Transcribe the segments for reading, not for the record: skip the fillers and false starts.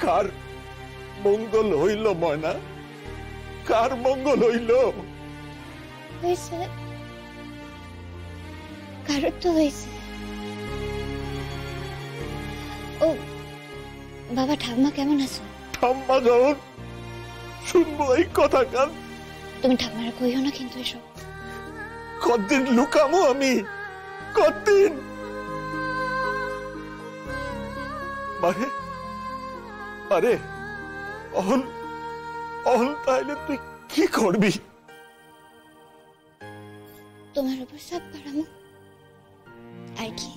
কার মঙ্গল হইল ময়না? কার মঙ্গল হইল? হয়েছে, কারোর তো হয়েছে। ও বাবা, ঠাম্মা কেমন আছো? ঠাম্মা যখন শুনবো এই কথা কান, তুমি ঠাম্মারা কইও না কিন্তু এসব। কতদিন লুকামো আমি, কতদিন? মারে আরে অহন অহন তাইলে তুই কি করবি? তোমার উপর সব পারামো আর কি।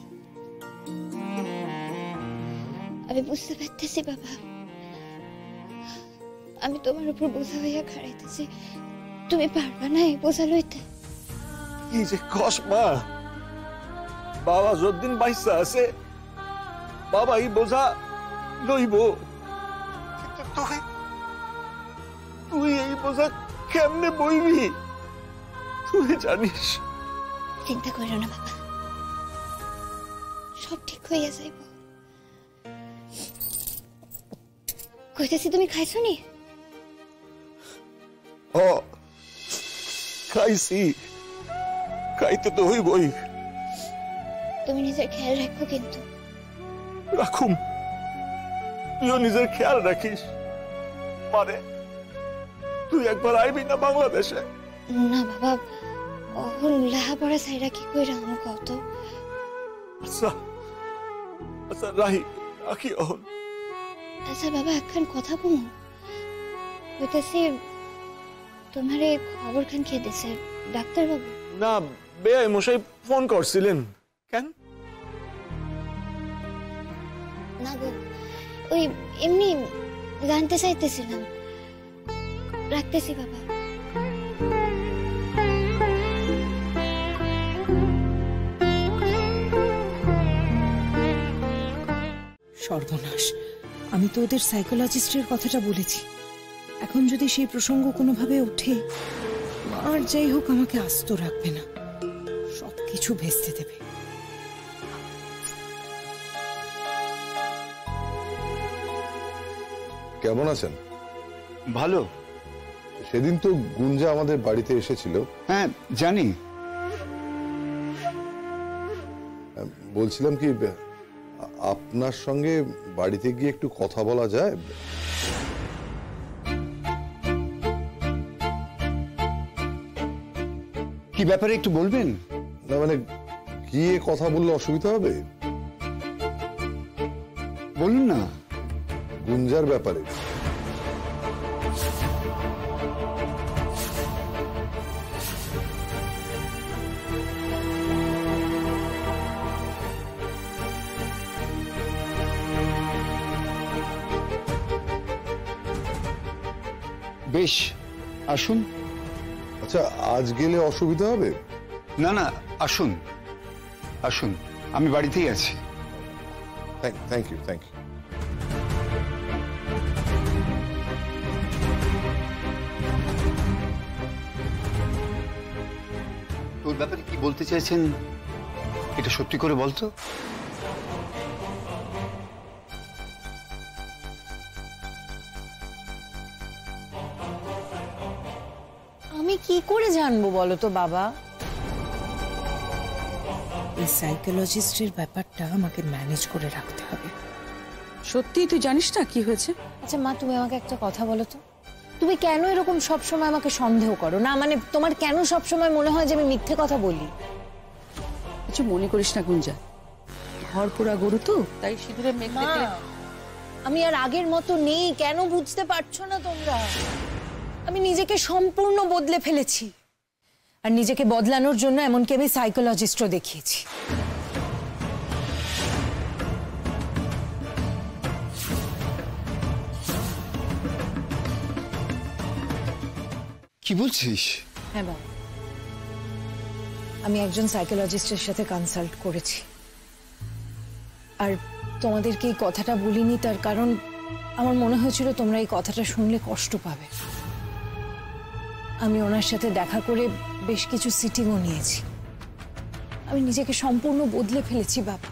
আমি বুঝতে পারতেছি বাবা, আমি তোমার উপর বোঝা হইয়া খাড়াইতেছি, তুমি পারবা না এই বোঝা লইতে। কি যে কস মা, বাবা যতদিন বাইসা আছে বাবা এই বোঝা লইব, কিন্তু তুই তুই এই বোঝা কেমনে বইবি তুই জানিস। চিন্তা করো না বাবা, সব ঠিক হইয়া যাইব। কইতেছি, তুমি খাইছো নি? ও খাইছি, খাইতে তো হইবই। তুমি নিজের খেয়াল রাখো কিন্তু। রাখুম, তুইও নিজের খেয়াল রাখিস। মানে তুই একবার আইবি না বাংলাদেশে? না বাবা, অহন লেখাপড়া সাইরা কি কইরা আমি কত। আচ্ছা আচ্ছা রাহি, রাখি অহন। আচ্ছা বাবা, একখান কথা কমু। কইতেছি, তোমারে খবর খান খেয়ে দিছে ডাক্তার বাবু? না, বেআই মশাই ফোন করছিলেন। কেন? না গো, ওই এমনি জানতে চাইতেছিলাম। রাখতেছি বাবা। সর্বনাশ, আমি তো ওদের সাইকোলজিস্টের কথাটা বলেছি। এখন যদি সেই প্রসঙ্গ কোনোভাবে ওঠে, আর যাই হোক আমাকে আস্ত রাখবে না, সবকিছু ভেস্তে দেবে। কেমন আছেন? ভালো। সেদিন তো গুঞ্জা আমাদের বাড়িতে এসেছিল। হ্যাঁ জানি। বলছিলাম কি, আপনার সঙ্গে বাড়িতে গিয়ে একটু কথা বলা যায়? কি ব্যাপারে একটু বলবেন? না মানে গিয়ে কথা বললে অসুবিধা হবে? বলুন না। গুঞ্জার ব্যাপারে। বেশ, আসুন। আচ্ছা, আজ গেলে অসুবিধা হবে? না না, আসুন আসুন, আমি বাড়িতেই আছি। Thank you, thank you. তোর ব্যাপারে কি বলতে চাইছেন এটা সত্যি করে বলতো। আমি কি করে জানবো বলো তো বাবা? এই সাইকোলজিস্টের ব্যাপারটা আমাকে ম্যানেজ করে রাখতে হবে। সত্যি তুই জানিস না কি হয়েছে? আচ্ছা মা, তুমি আমাকে একটা কথা বলো তো, তুমি কেন এরকম সবসময় আমাকে সন্দেহ করো? না মানে তোমার কেন সবসময় মনে হয় যে আমি মিথ্যে কথা বলি? কিছু মনে করিস না গুঞ্জা, ঘর পোড়া গরু তো, তাই সিঁদুরে মেঘ দেখলে। আমি আর আগের মতো নেই, কেন বুঝতে পারছো না তোমরা? আমি নিজেকে সম্পূর্ণ বদলে ফেলেছি, আর নিজেকে বদলানোর জন্য এমনকি আমি সাইকোলজিস্টও দেখিয়েছি। কি বলছিস? হ্যাঁ বাবা, আমি একজন সাইকোলজিস্টের সাথে কনসাল্ট করেছি, আর তোমাদেরকে এই কথাটা বলিনি তার কারণ আমার মনে হয়েছিল তোমরা এই কথাটা শুনলে কষ্ট পাবে। আমি ওনার সাথে দেখা করে বেশ কিছু সিটিংও নিয়েছি। আমি নিজেকে সম্পূর্ণ বদলে ফেলেছি বাবা,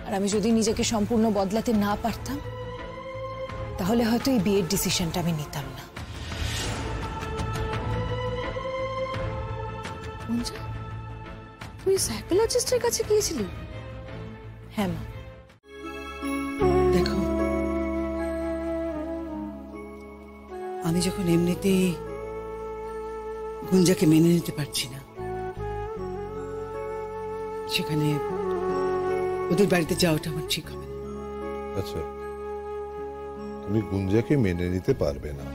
আর আমি যদি নিজেকে সম্পূর্ণ বদলাতে না পারতাম তাহলে হয়তো এই বিয়ের ডিসিশনটা আমি নিতাম না। গুঞ্জা, তুই সাইকোলজিস্টের কাছে গিয়েছিলি? হ্যাঁ মা। দেখো, আমি যখন এমনিতেই গুঞ্জাকে মেনে নিতে পারছি না, সেখানে ওদের বাড়িতে যাওয়াটা আমার ঠিক হবে না। আচ্ছা, তুমি গুঞ্জাকে মেনে নিতে পারবে না?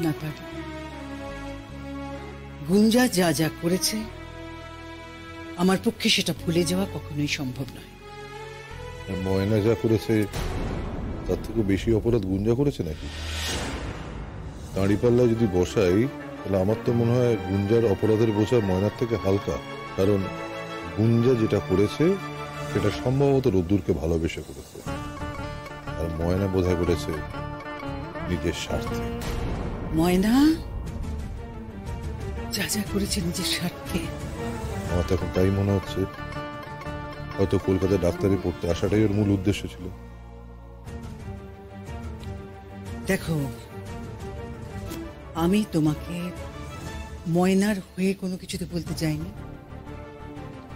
না পারি। গুঞ্জা যা যা করেছে আমার পক্ষে সেটা ভুলে যাওয়া কখনোই সম্ভব নয়। আর ময়না যা করেছে তার থেকে বেশি অপরাধ গুঞ্জা করেছে নাকি? দাঁড়িপাল্লা যদি বসাই তাহলে আমার তো মনে হয় গুঞ্জার অপরাধের বোঝা ময়নার থেকে হালকা। কারণ গুঞ্জা যেটা করেছে সেটা সম্ভবত রোদ্দুরকে ভালোবেসে করেছে, আর ময়না বোধহয় করেছে নিজের স্বার্থে। ময়না যা যা করেছে নিজের স্বার্থে। আমার তো এখন তাই মনে হচ্ছে, হয়তো কলকাতা ডাক্তারি পড়তে আসাটাই ওর মূল উদ্দেশ্য ছিল। দেখো, আমি তোমাকে ময়নার হয়ে কোনো কিছুতে বলতে চাইনি,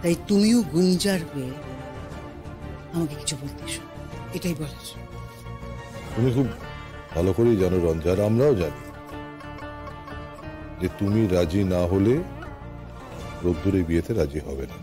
তাই তুমিও গুঞ্জার হয়ে আমাকে কিছু বলতে এসো, এটাই বলার। তুমি খুব ভালো করেই জানো রঞ্জা, আর আমরাও জানি যে তুমি রাজি না হলে রোদ্দুর এই বিয়েতে রাজি হবে না।